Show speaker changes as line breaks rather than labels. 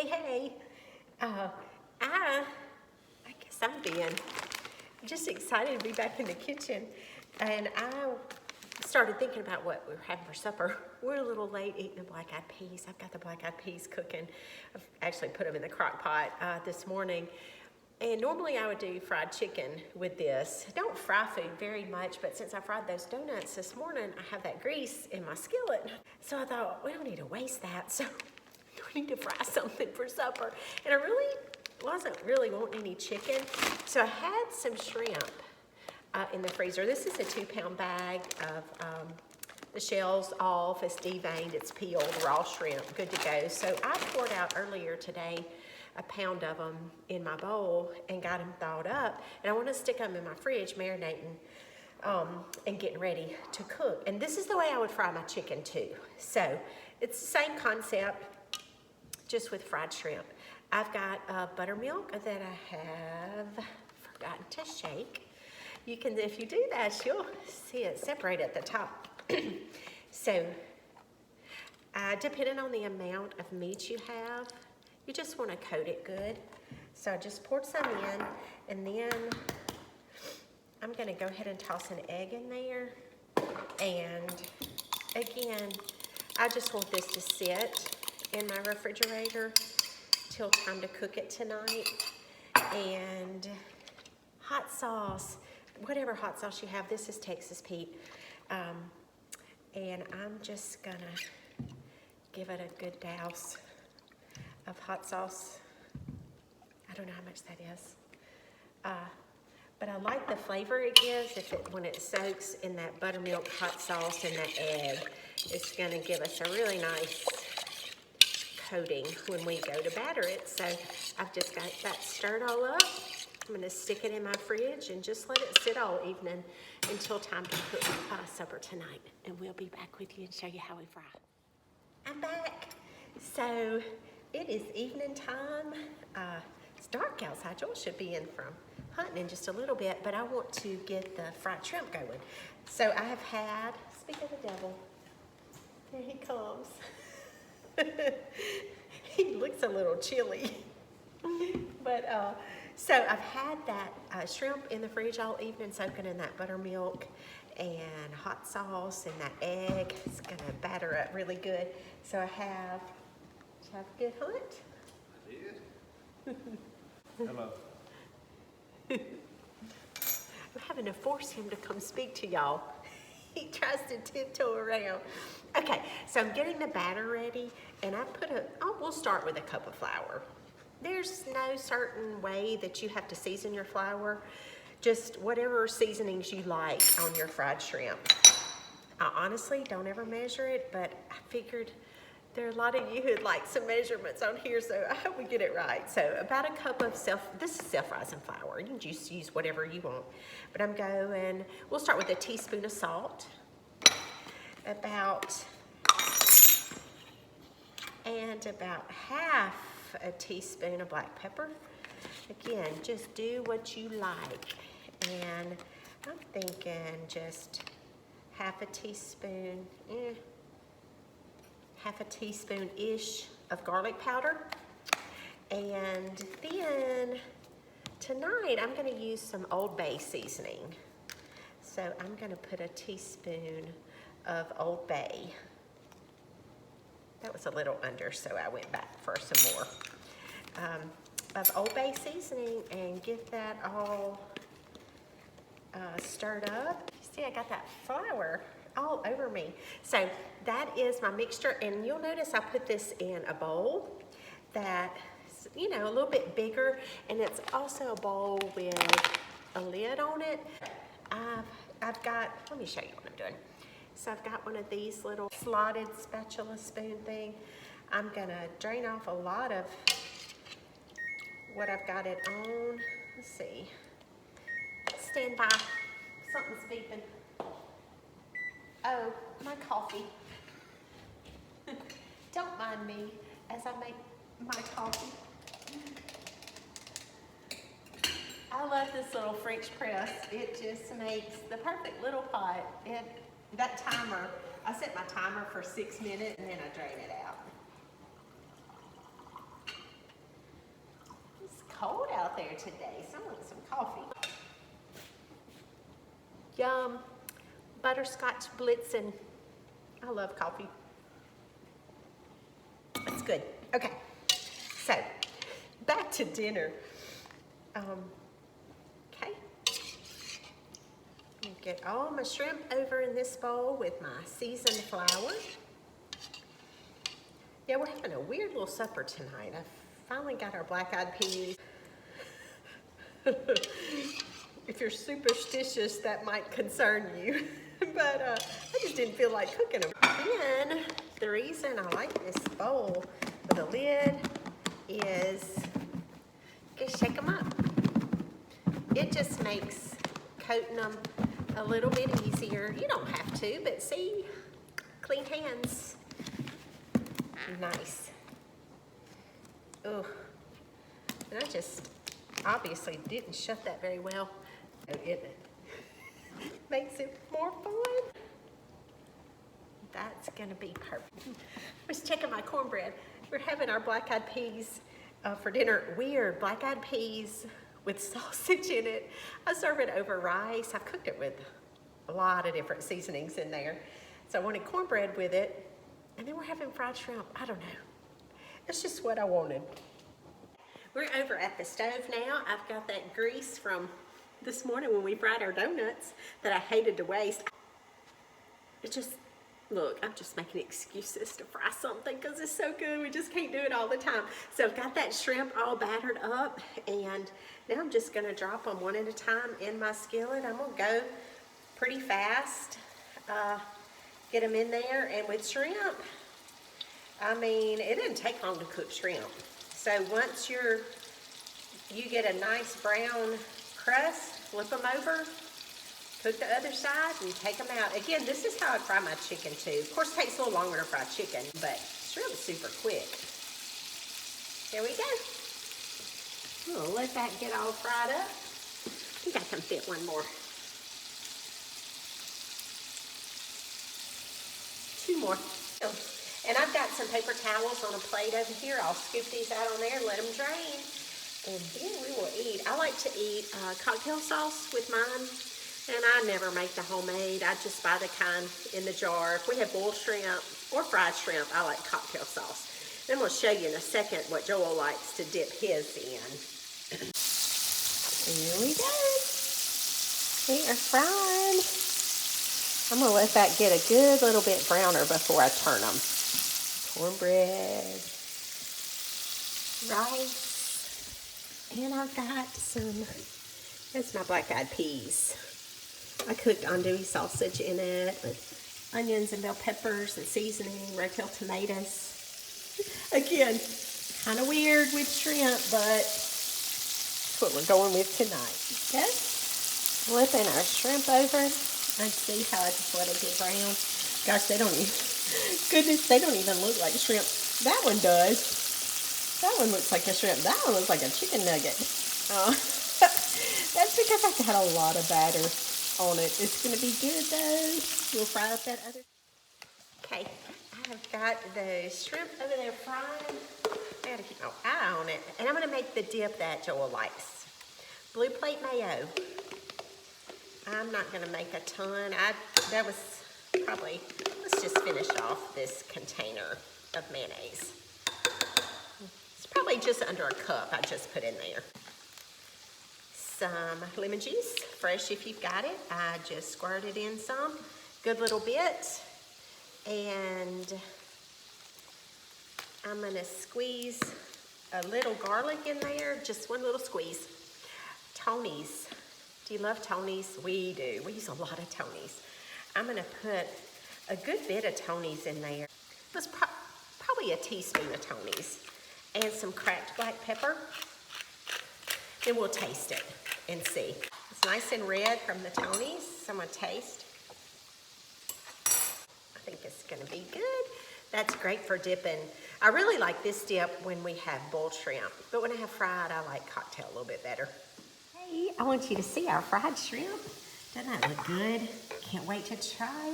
Hey. Uh, I guess I'm being just excited to be back in the kitchen. And I started thinking about what we were having for supper. We're a little late eating the black-eyed peas. I've got the black-eyed peas cooking. I've actually put them in the crock pot this morning. And normally I would do fried chicken with this. I don't fry food very much, but since I fried those donuts this morning, I have that grease in my skillet. So I thought, we don't need to waste that, so we need to fry something for supper. And I really wasn't wanting any chicken, so I had some shrimp in the freezer. This is a 2-pound bag of the shell's off, it's deveined, it's peeled, raw shrimp, good to go. So I poured out earlier today a pound of them in my bowl and got them thawed up. And I want to stick them in my fridge, marinating and getting ready to cook. And this is the way I would fry my chicken too. So it's the same concept, just with fried shrimp. I've got buttermilk that I have forgotten to shake. You can, if you do that, you'll see it separate at the top. So depending on the amount of meat you have, you just want to coat it good. So I just poured some in, and then I'm going to go ahead and toss an egg in there. And again, I just want this to sit in my refrigerator till time to cook it tonight. And hot sauce, whatever hot sauce you have. This is Texas Pete. And I'm just going to give it a good douse of hot sauce. I don't know how much that is. But I like the flavor it gives when it soaks in that buttermilk hot sauce and that egg. It's gonna give us a really nice coating when we go to batter it. So I've just got that stirred all up. I'm gonna stick it in my fridge and just let it sit all evening until time to cook supper tonight. And we'll be back with you and show you how we fry. I'm back. So it is evening time. It's dark outside. Joel should be in from hunting in just a little bit, but I want to get the fried shrimp going. So I have had, speak of the devil, here he comes. He looks a little chilly. But so I've had that shrimp in the fridge all evening, soaking in that buttermilk and hot sauce and that egg. It's gonna batter up really good. So I have a good hunt?
I did. Hello.
I'm having to force him to come speak to y'all. He tries to tiptoe around. Okay, so I'm getting the batter ready, and I put we'll start with a cup of flour. There's no certain way that you have to season your flour, just whatever seasonings you like on your fried shrimp. I honestly don't ever measure it, but I figured there are a lot of you who'd like some measurements on here, so I hope we get it right. So about a cup of this is self-rising flour. You can just use whatever you want. But we'll start with a teaspoon of salt, about half a teaspoon of black pepper. Again, just do what you like. And I'm thinking just half a teaspoon-ish of garlic powder. And then tonight I'm gonna use some Old Bay seasoning. So I'm gonna put a teaspoon of Old Bay. That was a little under, so I went back for some more. Of Old Bay seasoning and get that all stirred up. See, I got that flour all over me. So that is my mixture, and you'll notice I put this in a bowl that's, a little bit bigger, and it's also a bowl with a lid on it. I've got, let me show you what I'm doing. So I've got one of these little slotted spatula spoon thing. I'm gonna drain off a lot of what I've got it on. Let's see. Stand by, something's beeping. Oh, my coffee. Don't mind me as I make my coffee. I love this little French press. It just makes the perfect little pot. That timer, I set my timer for 6 minutes and then I drain it out. cold out there today, so I want some coffee. Yum. Butterscotch Blitzen. I love coffee. It's good. Okay, so back to dinner. Okay. Get all my shrimp over in this bowl with my seasoned flour. Yeah, we're having a weird little supper tonight. I finally got our black-eyed peas. If you're superstitious, that might concern you. But I just didn't feel like cooking them. And the reason I like this bowl with a lid is just shake them up. It just makes coating them a little bit easier. You don't have to, but see, clean hands. Nice. Oh, and I just obviously didn't shut that very well. It makes it more fun. That's gonna be perfect. I was checking my cornbread. We're having our black-eyed peas for dinner. Weird, black-eyed peas with sausage in it. I serve it over rice. I've cooked it with a lot of different seasonings in there. So I wanted cornbread with it, and then we're having fried shrimp. I don't know. It's just what I wanted. We're over at the stove now. I've got that grease from this morning when we fried our donuts that I hated to waste. It just, look, I'm just making excuses to fry something because it's so good. We just can't do it all the time. So I've got that shrimp all battered up, and now I'm just gonna drop them one at a time in my skillet. I'm gonna go pretty fast, get them in there. And with shrimp, I mean, it doesn't take long to cook shrimp. So once you get a nice brown crust, flip them over, cook the other side, and take them out. Again, this is how I fry my chicken too. Of course, it takes a little longer to fry chicken, but shrimp is super quick. There we go. We'll let that get all fried up. I think I can fit one more. 2 more. Oh. And I've got some paper towels on a plate over here. I'll scoop these out on there and let them drain. And then we will eat. I like to eat cocktail sauce with mine. And I never make the homemade. I just buy the kind in the jar. If we have boiled shrimp or fried shrimp, I like cocktail sauce. Then we'll show you in a second what Joel likes to dip his in. Here we go. We are fried. I'm going to let that get a good little bit browner before I turn them. Cornbread, rice, and I've got that's my black-eyed peas. I cooked andouille sausage in it with onions and bell peppers and seasoning, red tail tomatoes. Again, kind of weird with shrimp, but that's what we're going with tonight. Okay, flipping our shrimp over. And see how I just let it get brown. Gosh, they don't even, goodness, they don't even look like shrimp. That one does. That one looks like a shrimp. That one looks like a chicken nugget. That's because I've got a lot of batter on it. It's going to be good though. We'll fry up that other. Okay, I have got the shrimp over there frying. I got to keep my eye on it. And I'm going to make the dip that Joel likes. Blue Plate mayo. I'm not going to make a ton. That was probably, let's just finish off this container of mayonnaise. It's probably just under a cup I just put in there. Some lemon juice, fresh if you've got it. I just squirted in some, good little bit. And I'm going to squeeze a little garlic in there, just one little squeeze. Tony's. Do you love Tony's? We do. We use a lot of Tony's. I'm going to put a good bit of Tony's in there. It was probably a teaspoon of Tony's. And some cracked black pepper. Then we'll taste it and see. It's nice and red from the Tony's. So I'm going to taste. I think it's going to be good. That's great for dipping. I really like this dip when we have boiled shrimp. But when I have fried, I like cocktail a little bit better. I want you to see our fried shrimp. Doesn't that look good? Can't wait to try